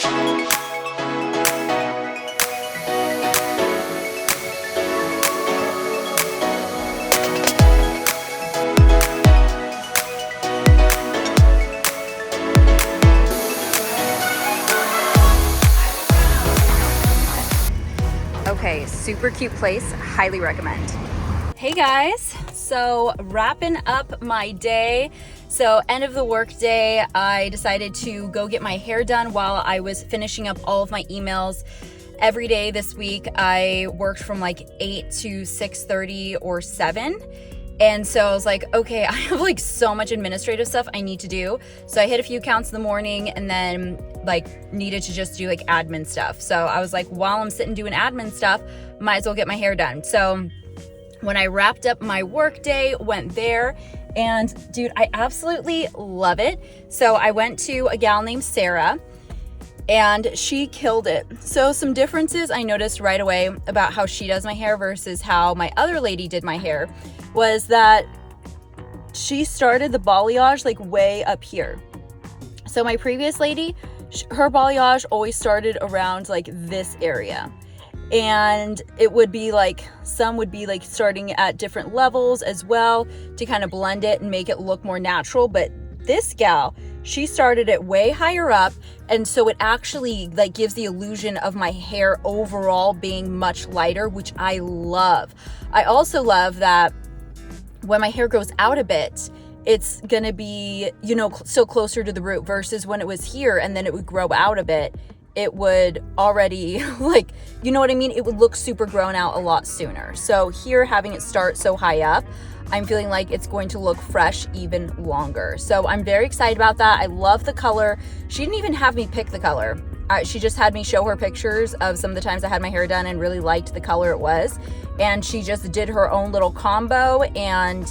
Okay, super cute place, highly recommend. Hey guys, so wrapping up my day. So end of the work day, I decided to go get my hair done while I was finishing up all of my emails. Every day this week, I worked from like 8 to 6:30 or 7. And so I was like, okay, I have like so much administrative stuff I need to do. So I hit a few counts in the morning and then like needed to just do like admin stuff. So I was like, while I'm sitting doing admin stuff, might as well get my hair done. So when I wrapped up my work day, went there, and dude, I absolutely love it. So I went to a gal named Sarah and she killed it. So some differences I noticed right away about how she does my hair versus how my other lady did my hair was that she started the balayage like way up here. So my previous lady, her balayage always started around like this area. And it would be like, some would be like starting at different levels as well to kind of blend it and make it look more natural. But this gal, she started it way higher up. And so it actually like gives the illusion of my hair overall being much lighter, which I love. I also love that when my hair grows out a bit, it's gonna be, you know, still closer to the root versus when it was here and then it would grow out a bit. It would already like, you know what I mean? It would look super grown out a lot sooner. So here, having it start so high up, I'm feeling like it's going to look fresh even longer. So I'm very excited about that. I love the color. She didn't even have me pick the color. She just had me show her pictures of some of the times I had my hair done and really liked the color it was. And she just did her own little combo and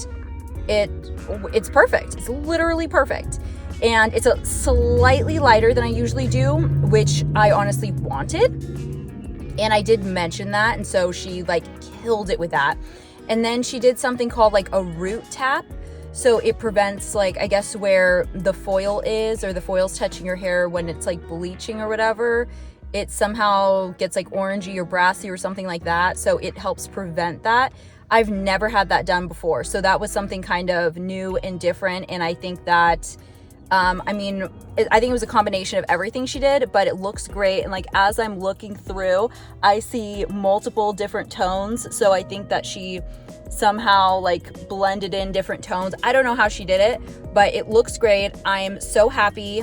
it's perfect. It's literally perfect. And it's a slightly lighter than I usually do, which I honestly wanted. And I did mention that. And so she like killed it with that. And then she did something called like a root tap. So it prevents like, I guess where the foil is or the foil's touching your hair when it's like bleaching or whatever, it somehow gets like orangey or brassy or something like that. So it helps prevent that. I've never had that done before. So that was something kind of new and different. And I think that, I think it was a combination of everything she did, but it looks great. And like, as I'm looking through, I see multiple different tones. So I think that she somehow like blended in different tones. I don't know how she did it, but it looks great. I am so happy.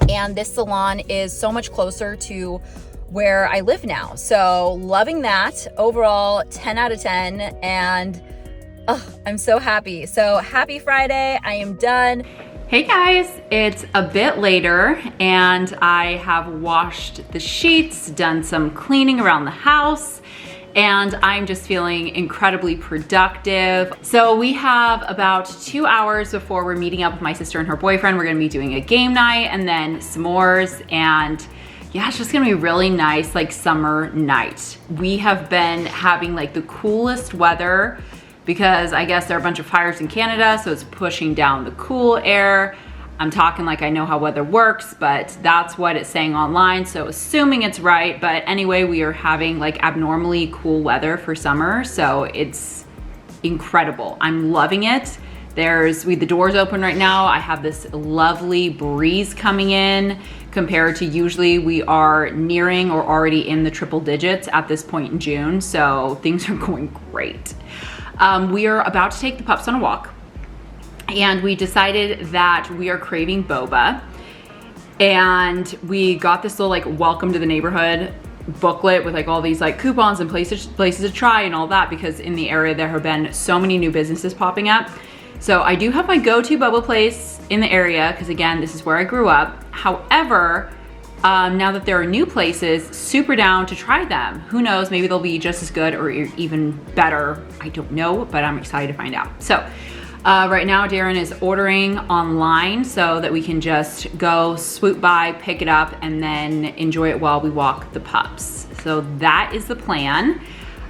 And this salon is so much closer to where I live now. So loving that. Overall, 10 out of 10. And I'm so happy. So happy Friday. I am done. Hey guys, it's a bit later and I have washed the sheets, done some cleaning around the house, and I'm just feeling incredibly productive. So we have about 2 hours before we're meeting up with my sister and her boyfriend. We're gonna be doing a game night and then s'mores, and yeah, it's just gonna be a really nice like summer night. We have been having like the coolest weather because I guess there are a bunch of fires in Canada, so it's pushing down the cool air. I'm talking like I know how weather works, but that's what it's saying online, so assuming it's right. But anyway, we are having like abnormally cool weather for summer, so it's incredible. I'm loving it. The door's open right now. I have this lovely breeze coming in compared to usually we are nearing or already in the triple digits at this point in June, so things are going great. We are about to take the pups on a walk, and we decided that we are craving boba, and we got this little like welcome to the neighborhood booklet with like all these like coupons and places to try and all that, because in the area there have been so many new businesses popping up. So I do have my go-to boba place in the area because again, this is where I grew up. However, now that there are new places, super down to try them. Who knows, maybe they'll be just as good or even better. I don't know, but I'm excited to find out. So right now Darren is ordering online so that we can just go swoop by, pick it up, and then enjoy it while we walk the pups. So that is the plan.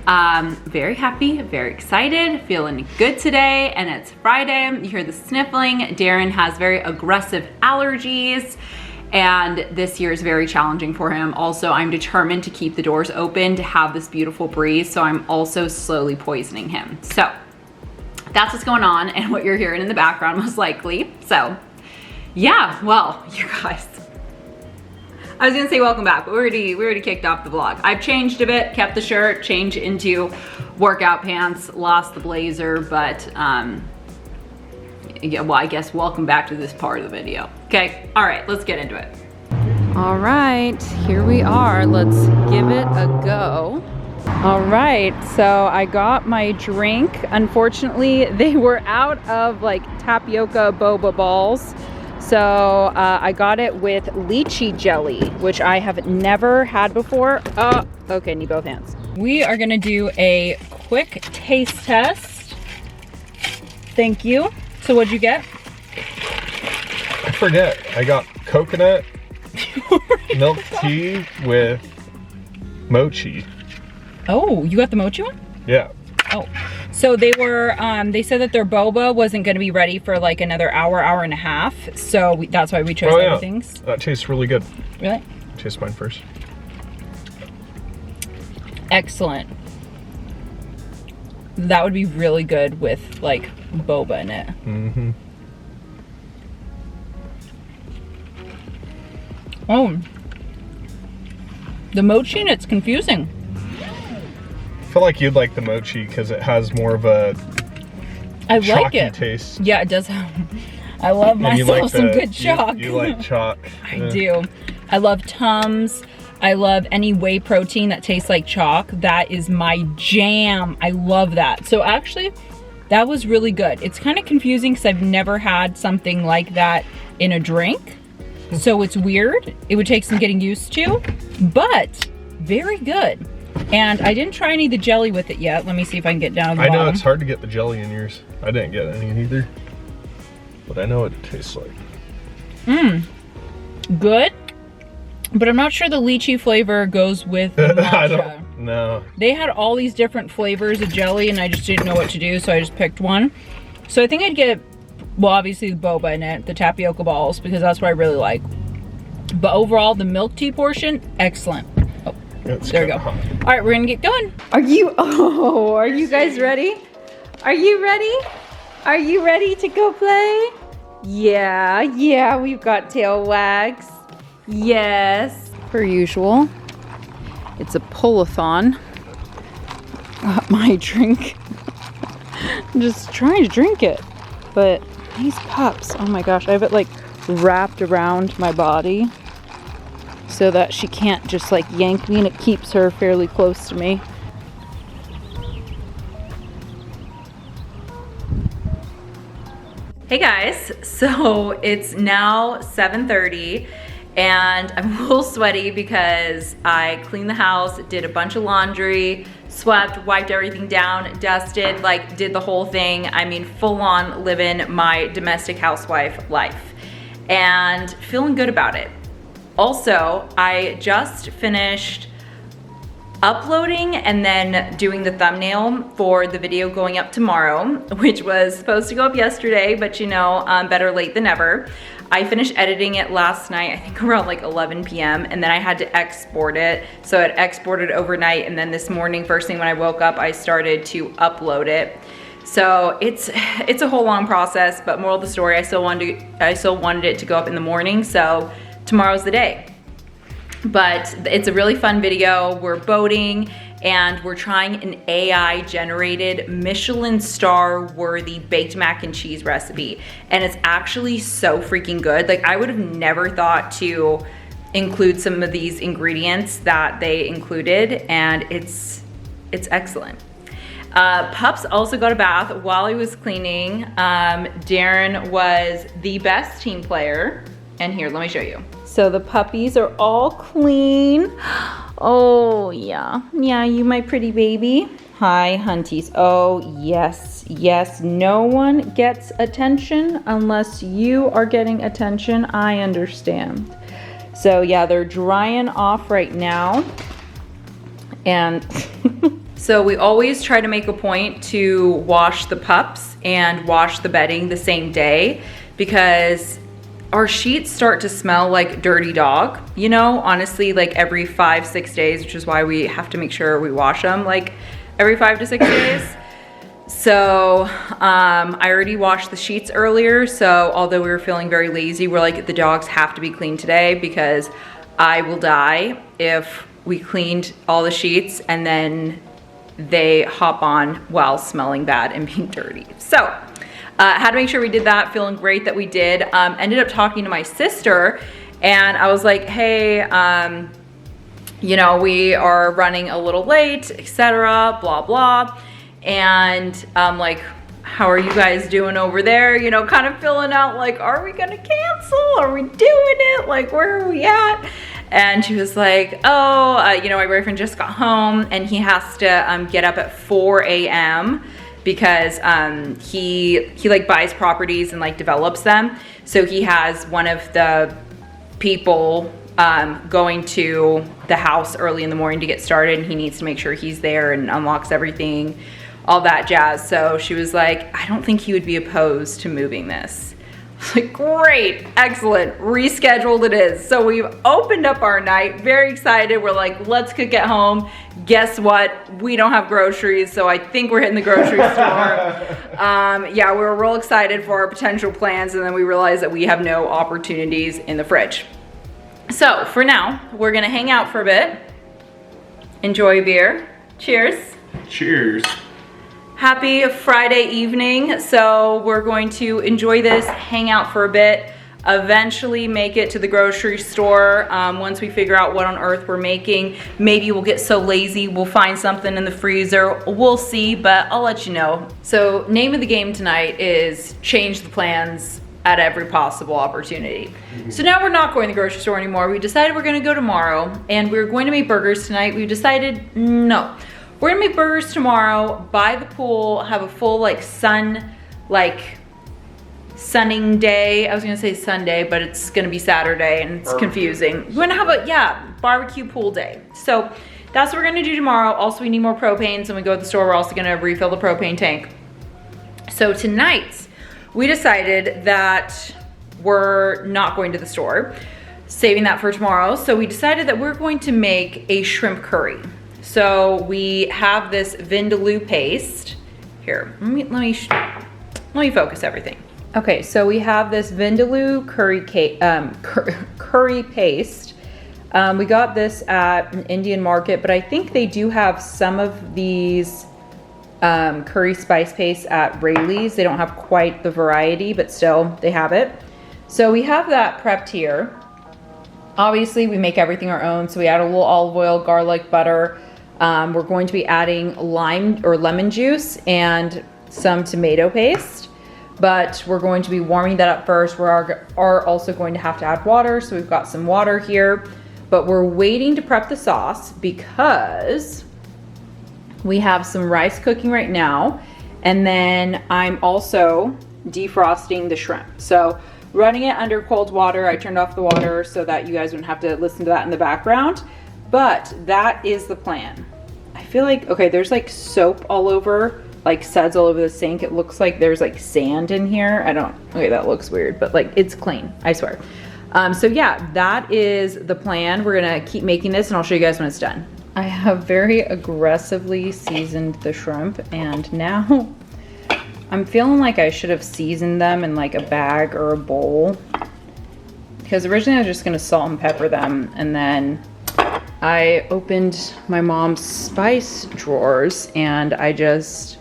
Very happy, very excited, feeling good today, and it's Friday. You hear the sniffling. Darren has very aggressive allergies, And this year is very challenging for him. Also, I'm determined to keep the doors open to have this beautiful breeze. So I'm also slowly poisoning him. So that's what's going on and what you're hearing in the background most likely. So yeah, well, you guys, I was gonna say welcome back, but we already kicked off the vlog. I've changed a bit, kept the shirt, changed into workout pants, lost the blazer, but yeah, well, I guess welcome back to this part of the video. Okay, all right, let's get into it. All right, here we are. Let's give it a go. All right, so I got my drink. Unfortunately, they were out of like tapioca boba balls. So I got it with lychee jelly, which I have never had before. Oh, okay, need both hands. We are gonna do a quick taste test. Thank you. So what'd you get? I forget. I got coconut milk tea with mochi. Oh, you got the mochi one? Yeah. Oh, so they were, they said that their boba wasn't going to be ready for like another hour, hour and a half. So that's why we chose other things. That tastes really good. Really? Taste mine first. Excellent. That would be really good with like boba in it. Mm-hmm. Oh, the mochi in it's confusing. I feel like you'd like the mochi because it has more of a chalky taste. Yeah, it does. I love myself some good chalk. You like chalk. I do. I love Tums. I love any whey protein that tastes like chalk. That is my jam. I love that. So actually, that was really good. It's kind of confusing because I've never had something like that in a drink. So it's weird. It would take some getting used to, but very good. And I didn't try any of the jelly with it yet. Let me see if I can get down to the bottom. I know it's hard to get the jelly in yours. I didn't get any either, but I know what it tastes like. Good. But I'm not sure the lychee flavor goes with the matcha. I don't know. They had all these different flavors of jelly and I just didn't know what to do, so I just picked one. So I think I'd get, well, obviously the boba in it, the tapioca balls, because that's what I really like. But overall, the milk tea portion, excellent. Oh, there we go. Hot. All right, we're gonna get going. Are you guys ready? Are you ready? Are you ready to go play? Yeah, we've got tail wags. Yes, per usual. It's a pull-a-thon. Got my drink. I'm just trying to drink it. But these pups, oh my gosh, I have it like wrapped around my body so that she can't just like yank me, and it keeps her fairly close to me. Hey guys, so it's now 7:30 and I'm a little sweaty because I cleaned the house, did a bunch of laundry, swept, wiped everything down, dusted, like did the whole thing. I mean, full on living my domestic housewife life and feeling good about it. Also, I just finished uploading and then doing the thumbnail for the video going up tomorrow, which was supposed to go up yesterday, but you know, better late than never. I finished editing it last night, I think around like 11 p.m. and then I had to export it. So it exported overnight, and then this morning, first thing when I woke up, I started to upload it. So it's a whole long process, but moral of the story, I still wanted it to go up in the morning, so tomorrow's the day. But it's a really fun video. We're boating and we're trying an AI generated Michelin star worthy baked mac and cheese recipe. And it's actually so freaking good. Like, I would have never thought to include some of these ingredients that they included, and it's excellent. Pups also got a bath while I was cleaning. Darren was the best team player. And here, let me show you. So the puppies are all clean. Oh yeah, you my pretty baby. Hi, hunties. Oh yes, no one gets attention unless you are getting attention. I understand. So yeah, they're drying off right now. And so we always try to make a point to wash the pups and wash the bedding the same day, because our sheets start to smell like dirty dog, you know, honestly, like every 5-6 days, which is why we have to make sure we wash them like every 5 to 6 days. So I already washed the sheets earlier. So although we were feeling very lazy, we're like, the dogs have to be clean today because I will die if we cleaned all the sheets and then they hop on while smelling bad and being dirty. So had to make sure we did that, feeling great that we did. Ended up talking to my sister and I was like, hey, you know, we are running a little late, etc., blah, blah. And I'm like, how are you guys doing over there? You know, kind of filling out like, are we gonna cancel? Are we doing it? Like, where are we at? And she was like, oh, you know, my boyfriend just got home and he has to get up at 4 a.m. because he like buys properties and like develops them. So he has one of the people going to the house early in the morning to get started, and he needs to make sure he's there and unlocks everything, all that jazz. So she was like, I don't think he would be opposed to moving this. I was like, great, excellent, rescheduled it is. So we've opened up our night, very excited. We're like, let's cook at home. Guess what? We don't have groceries, so I think we're hitting the grocery store. Yeah, we were real excited for our potential plans, and then we realized that we have no opportunities in the fridge. So for now, we're gonna hang out for a bit, enjoy a beer. Cheers. Cheers. Happy Friday evening. So we're going to enjoy this, hang out for a bit, eventually make it to the grocery store. Once we figure out what on earth we're making, maybe we'll get so lazy we'll find something in the freezer. We'll see, but I'll let you know. So name of the game tonight is change the plans at every possible opportunity. So now we're not going to the grocery store anymore. We decided we're gonna go tomorrow and we're going to make burgers tonight. We decided no. We're gonna make burgers tomorrow by the pool, have a full like sunning day. I was gonna say Sunday, but it's gonna be Saturday and it's confusing. We're gonna have a, barbecue pool day. So that's what we're gonna do tomorrow. Also, we need more propane, so when we go to the store, we're also gonna refill the propane tank. So tonight, we decided that we're not going to the store, saving that for tomorrow. So we decided that we're going to make a shrimp curry. So we have this vindaloo paste. Here, let me focus everything. Okay, so we have this vindaloo curry paste. We got this at an Indian market, but I think they do have some of these curry spice pastes at Rayleigh's. They don't have quite the variety, but still they have it. So we have that prepped here. Obviously we make everything our own. So we add a little olive oil, garlic, butter. We're going to be adding lime or lemon juice and some tomato paste, but we're going to be warming that up first. We are also going to have to add water. So we've got some water here, but we're waiting to prep the sauce because we have some rice cooking right now. And then I'm also defrosting the shrimp. So running it under cold water. I turned off the water so that you guys wouldn't have to listen to that in the background. But that is the plan. I feel like, okay, there's like soap all over, like suds all over the sink. It looks like there's like sand in here. Okay, that looks weird, but like it's clean, I swear. So yeah, that is the plan. We're gonna keep making this and I'll show you guys when it's done. I have very aggressively seasoned the shrimp and now I'm feeling like I should have seasoned them in like a bag or a bowl, because originally I was just gonna salt and pepper them, and then I opened my mom's spice drawers and I was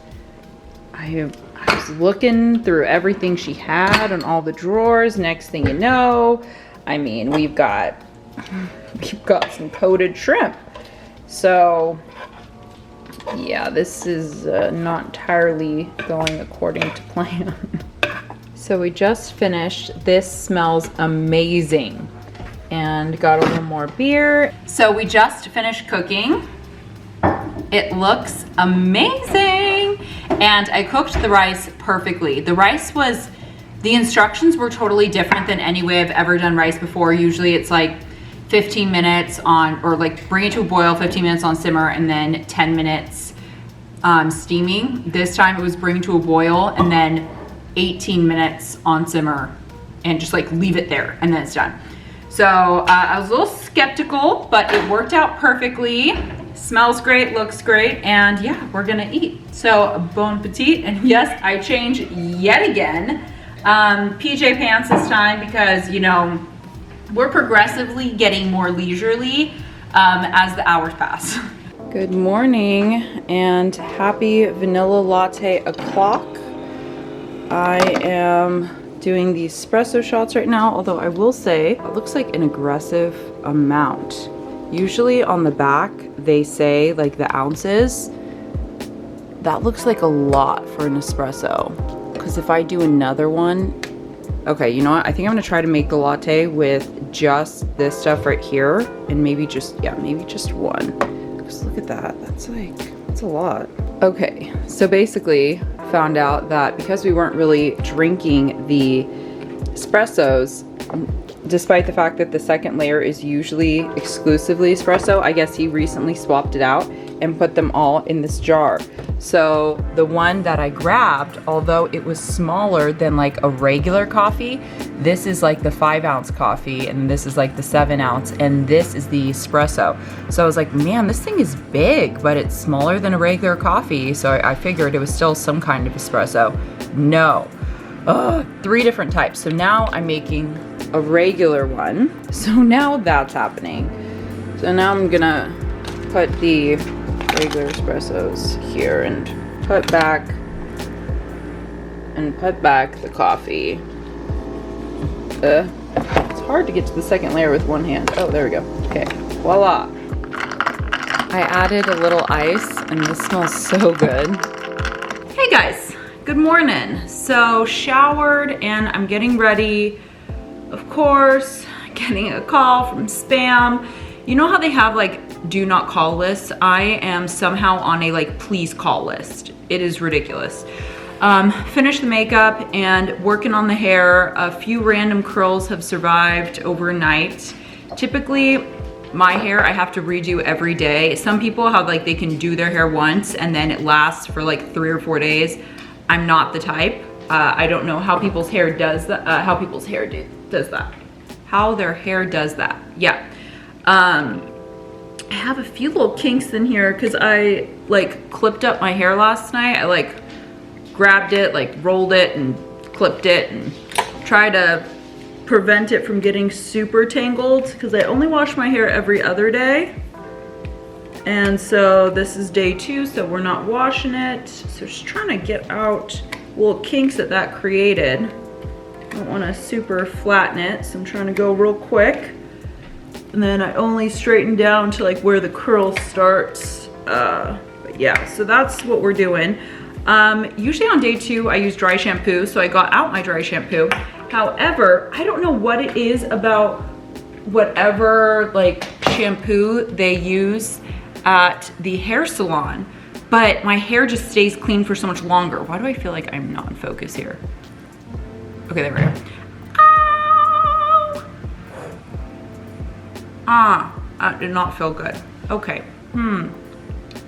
looking through everything she had on all the drawers. Next thing you know, I mean, we've got some coated shrimp. So yeah, this is not entirely going according to plan. So we just finished. This smells amazing. And got a little more beer. So we just finished cooking. It looks amazing. And I cooked the rice perfectly. The instructions were totally different than any way I've ever done rice before. Usually it's like 15 minutes on, or like bring it to a boil, 15 minutes on simmer, and then 10 minutes steaming. This time it was bring to a boil and then 18 minutes on simmer and just like leave it there and then it's done. So I was a little skeptical, but it worked out perfectly. Smells great, looks great, and yeah, we're gonna eat. So bon appetit, and yes, I changed yet again. PJ pants this time because, you know, we're progressively getting more leisurely as the hours pass. Good morning and happy vanilla latte o'clock. I am doing these espresso shots right now, although I will say it looks like an aggressive amount. Usually on the back they say like the ounces. That looks like a lot for an espresso, because if I do another one, okay, you know what, I think I'm gonna try to make the latte with just this stuff right here, and maybe just, yeah, maybe just one, because look at that, that's a lot. Okay, so basically found out that because we weren't really drinking the espressos, despite the fact that the second layer is usually exclusively espresso, I guess he recently swapped it out and put them all in this jar. So the one that I grabbed, although it was smaller than like a regular coffee, this is like the 5-ounce coffee, and this is like the 7-ounce, and this is the espresso. So I was like, man, this thing is big, but it's smaller than a regular coffee. So I figured it was still some kind of espresso. No, 3 different types. So now I'm making a regular one. So now that's happening. So now I'm gonna put the regular espressos here and put back the coffee. It's hard to get to the second layer with one hand. Oh, there we go. Okay, voila. I added a little ice and this smells so good. Hey guys, good morning. So showered and I'm getting ready. Of course, getting a call from spam. You know how they have like do not call lists? I am somehow on a like please call list. It is ridiculous. Finished the makeup and working on the hair. A few random curls have survived overnight. Typically my hair I have to redo every day. Some people have like they can do their hair once and then it lasts for like 3 or 4 days. I'm not the type. I don't know how people's hair does that. How their hair does that. Yeah. I have a few little kinks in here because I like clipped up my hair last night. I like grabbed it, like rolled it and clipped it and tried to prevent it from getting super tangled because I only wash my hair every other day. And so this is day 2, so we're not washing it. So just trying to get out little kinks that created. I don't want to super flatten it, so I'm trying to go real quick. And then I only straighten down to like where the curl starts. But yeah, so that's what we're doing. Usually on day 2, I use dry shampoo, so I got out my dry shampoo. However, I don't know what it is about whatever like shampoo they use at the hair salon, but my hair just stays clean for so much longer. Why do I feel like I'm not in focus here? Okay, there we go. That did not feel good. Okay, all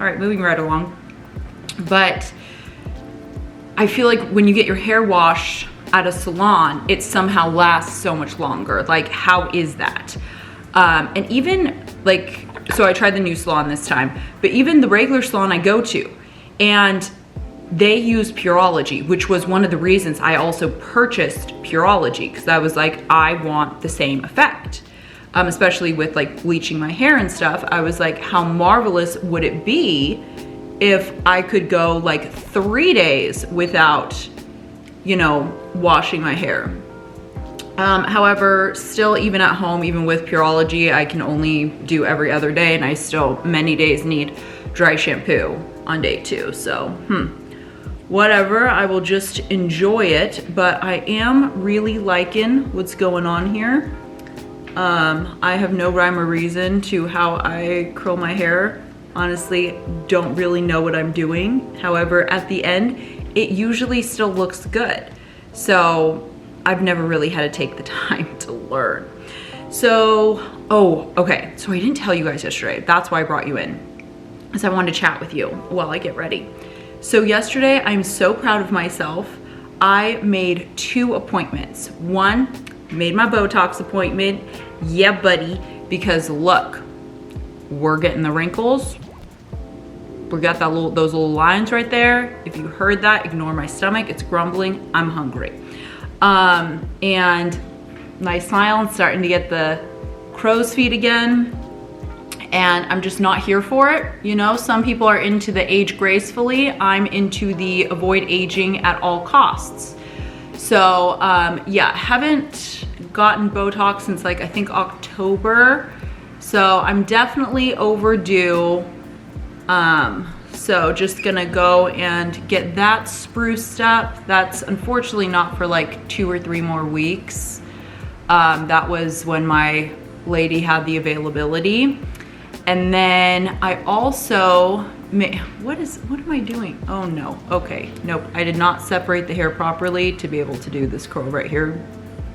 right, moving right along. But I feel like when you get your hair washed at a salon, it somehow lasts so much longer. Like, how is that? And even like, so I tried the new salon this time, but even the regular salon I go to, and they use Pureology, which was one of the reasons I also purchased Pureology, because I was like, I want the same effect. Especially with like bleaching my hair and stuff, I was like, how marvelous would it be if I could go like 3 days without, you know, washing my hair. However, still even at home, even with Pureology, I can only do every other day, and I still many days need dry shampoo on day 2. So, whatever, I will just enjoy it, but I am really liking what's going on here. I have no rhyme or reason to how I curl my hair. Honestly, don't really know what I'm doing. However, at the end, it usually still looks good. So I've never really had to take the time to learn. So, okay. So I didn't tell you guys yesterday. That's why I brought you in, because I wanted to chat with you while I get ready. So yesterday, I'm so proud of myself. I made 2 appointments. One made my Botox appointment. Yeah, buddy, because look, we're getting the wrinkles. We got that those little lines right there. If you heard that, ignore my stomach. It's grumbling. I'm hungry. And nice smile. I'm starting to get the crow's feet again. And I'm just not here for it. You know, some people are into the age gracefully. I'm into the avoid aging at all costs. So yeah, haven't gotten Botox since like, I think October. So I'm definitely overdue. So just gonna go and get that spruced up. That's unfortunately not for like 2 or 3 more weeks. That was when my lady had the availability. And then I also, what am I doing? Oh no, okay, nope. I did not separate the hair properly to be able to do this curl right here.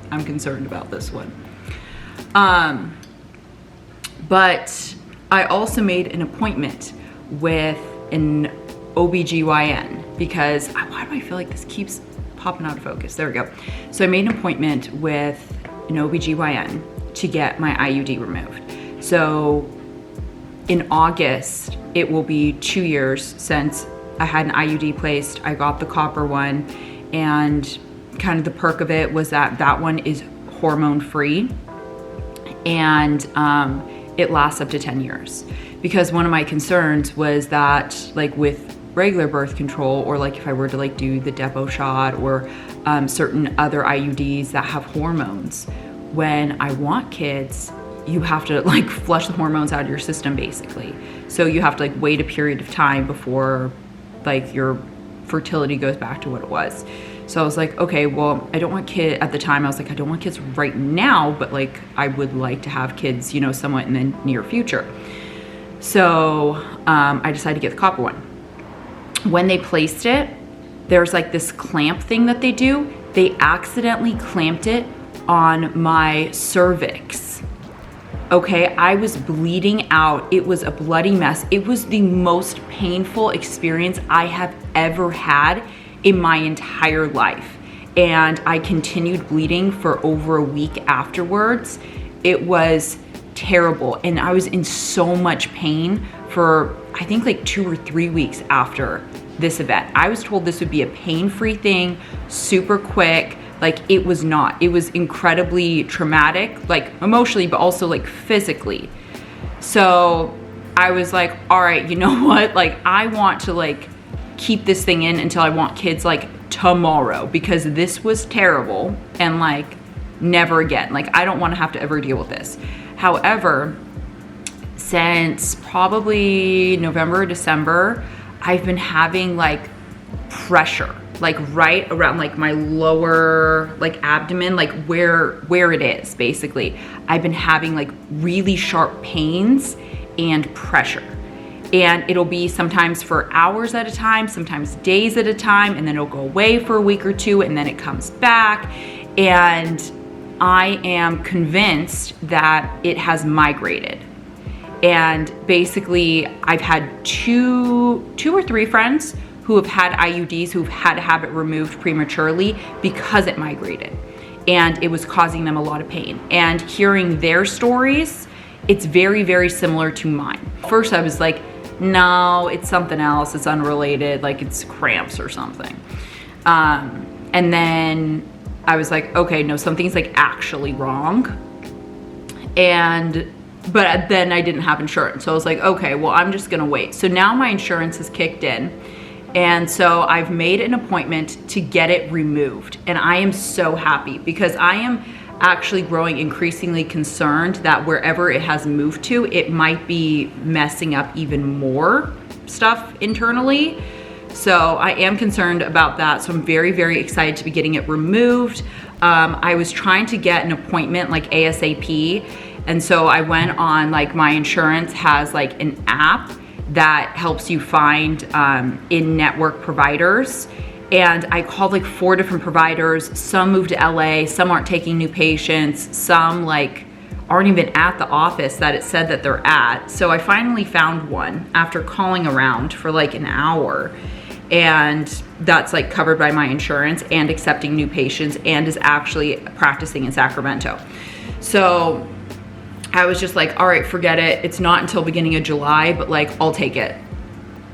I'm concerned about this one. But I also made an appointment with an OBGYN because, why do I feel like this keeps popping out of focus? There we go. So I made an appointment with an OBGYN to get my IUD removed. So in August, it will be 2 years since I had an IUD placed. I got the copper one, and kind of the perk of it was that that one is hormone free, and it lasts up to 10 years. Because one of my concerns was that, like with regular birth control, or like if I were to like do the Depo shot or certain other IUDs that have hormones, when I want kids, you have to like flush the hormones out of your system basically. So you have to like wait a period of time before like your fertility goes back to what it was. So I was like, okay, well, I don't want kids at the time. I was like, I don't want kids right now, but like I would like to have kids, you know, somewhat in the near future. So I decided to get the copper one. When they placed it, there's like this clamp thing that they do. They accidentally clamped it on my cervix. Okay, I was bleeding out. It was a bloody mess. It was the most painful experience I have ever had in my entire life. And I continued bleeding for over a week afterwards. It was terrible. And I was in so much pain for, I think like 2 or 3 weeks after this event. I was told this would be a pain-free thing, super quick. Like it was not. It was incredibly traumatic, like emotionally, but also like physically. So I was like, all right, you know what? Like I want to like keep this thing in until I want kids like tomorrow, because this was terrible and like never again. Like I don't want to have to ever deal with this. However, since probably November, December, I've been having like pressure, like right around like my lower like abdomen, like where it is basically. I've been having like really sharp pains and pressure. And it'll be sometimes for hours at a time, sometimes days at a time, and then it'll go away for a week or 2, and then it comes back. And I am convinced that it has migrated. And basically, I've had two or three friends who have had IUDs who've had to have it removed prematurely because it migrated. And it was causing them a lot of pain. And hearing their stories, it's very, very similar to mine. First, I was like, no, it's something else. It's unrelated, like it's cramps or something. And then I was like, okay, no, something's like actually wrong. But then I didn't have insurance. So I was like, okay, well, I'm just gonna wait. So now my insurance has kicked in. And so I've made an appointment to get it removed. And I am so happy because I am actually growing increasingly concerned that wherever it has moved to, it might be messing up even more stuff internally. So I am concerned about that. So I'm very, very excited to be getting it removed. I was trying to get an appointment like ASAP. And so I went on, like my insurance has like an app that helps you find in-network providers. And I called like 4 different providers. Some moved to LA, some aren't taking new patients, some like aren't even at the office that it said that they're at. So I finally found one after calling around for like an hour. and that's like covered by my insurance and accepting new patients and is actually practicing in Sacramento. So I was just like, all right, forget it. It's not until beginning of July, but like, I'll take it.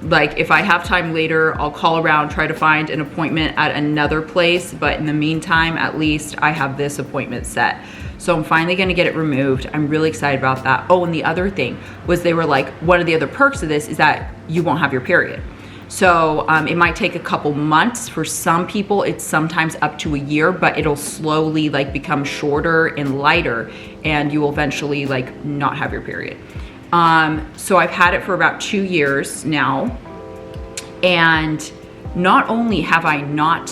Like if I have time later, I'll call around, try to find an appointment at another place. But in the meantime, at least I have this appointment set. So I'm finally gonna get it removed. I'm really excited about that. Oh, and the other thing was they were like, one of the other perks of this is that you won't have your period. So it might take a couple months. For some people, it's sometimes up to a year, but it'll slowly like become shorter and lighter, and you will eventually like not have your period. So I've had it for about 2 years now, and not only have I not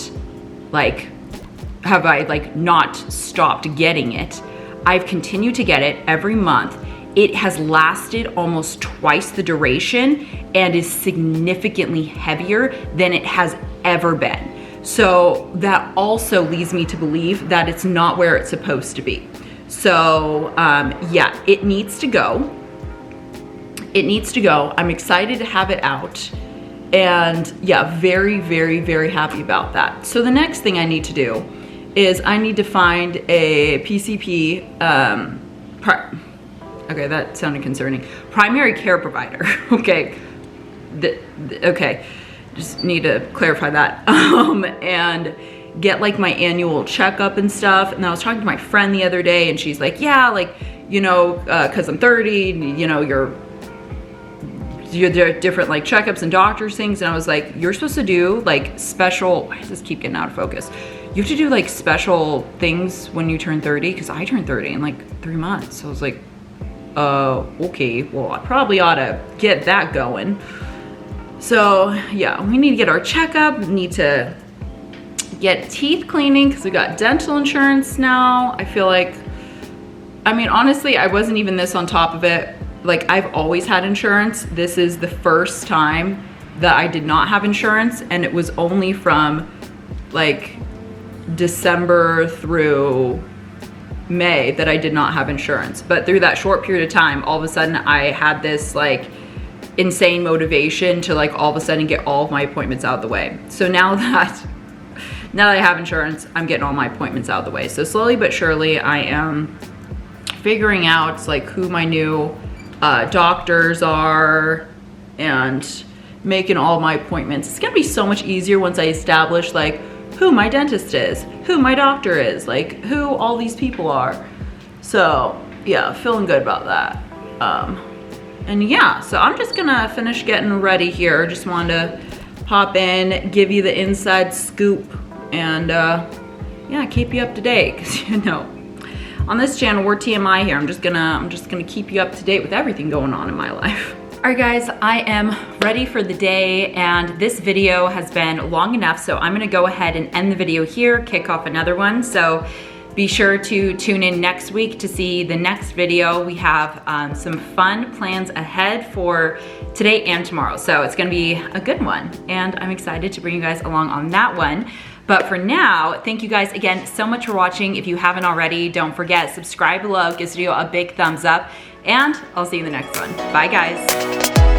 stopped getting it, I've continued to get it every month. It has lasted almost twice the duration and is significantly heavier than it has ever been. So that also leads me to believe that it's not where it's supposed to be. So yeah, it needs to go. It needs to go. I'm excited to have it out. And yeah, very, very, very happy about that. So the next thing I need to do is I need to find a PCP, okay, that sounded concerning. Primary care provider, okay. Okay, just need to clarify that. And get like my annual checkup and stuff. And I was talking to my friend the other day and she's like, yeah, like, you know, cause I'm 30, you know, there are different like checkups and doctors things. And I was like, you're supposed to do like special, why does this keep getting out of focus? You have to do like special things when you turn 30, cause I turned 30 in like 3 months. So I was like, okay, well, I probably ought to get that going. So yeah, we need to get our checkup, need to get teeth cleaning because we got dental insurance now. I feel like, I mean, honestly, I wasn't even this on top of it. Like I've always had insurance. This is the first time that I did not have insurance, and it was only from like December through May that I did not have insurance. But through that short period of time, all of a sudden I had this like insane motivation to like all of a sudden get all of my appointments out of the way. So now that I have insurance, I'm getting all my appointments out of the way. So slowly but surely I am figuring out like who my new doctors are and making all my appointments. It's gonna be so much easier once I establish like who my dentist is, who my doctor is, like who all these people are. So yeah, feeling good about that. And yeah, so I'm just gonna finish getting ready here. Just wanted to pop in, give you the inside scoop, and yeah, keep you up to date, because you know, on this channel we're TMI here. I'm just gonna keep you up to date with everything going on in my life. All right guys, I am ready for the day, and this video has been long enough, so I'm gonna go ahead and end the video here, kick off another one. So be sure to tune in next week to see the next video. We have some fun plans ahead for today and tomorrow. So it's gonna be a good one, and I'm excited to bring you guys along on that one. But for now, thank you guys again so much for watching. If you haven't already, don't forget, subscribe below, give this video a big thumbs up, and I'll see you in the next one. Bye guys.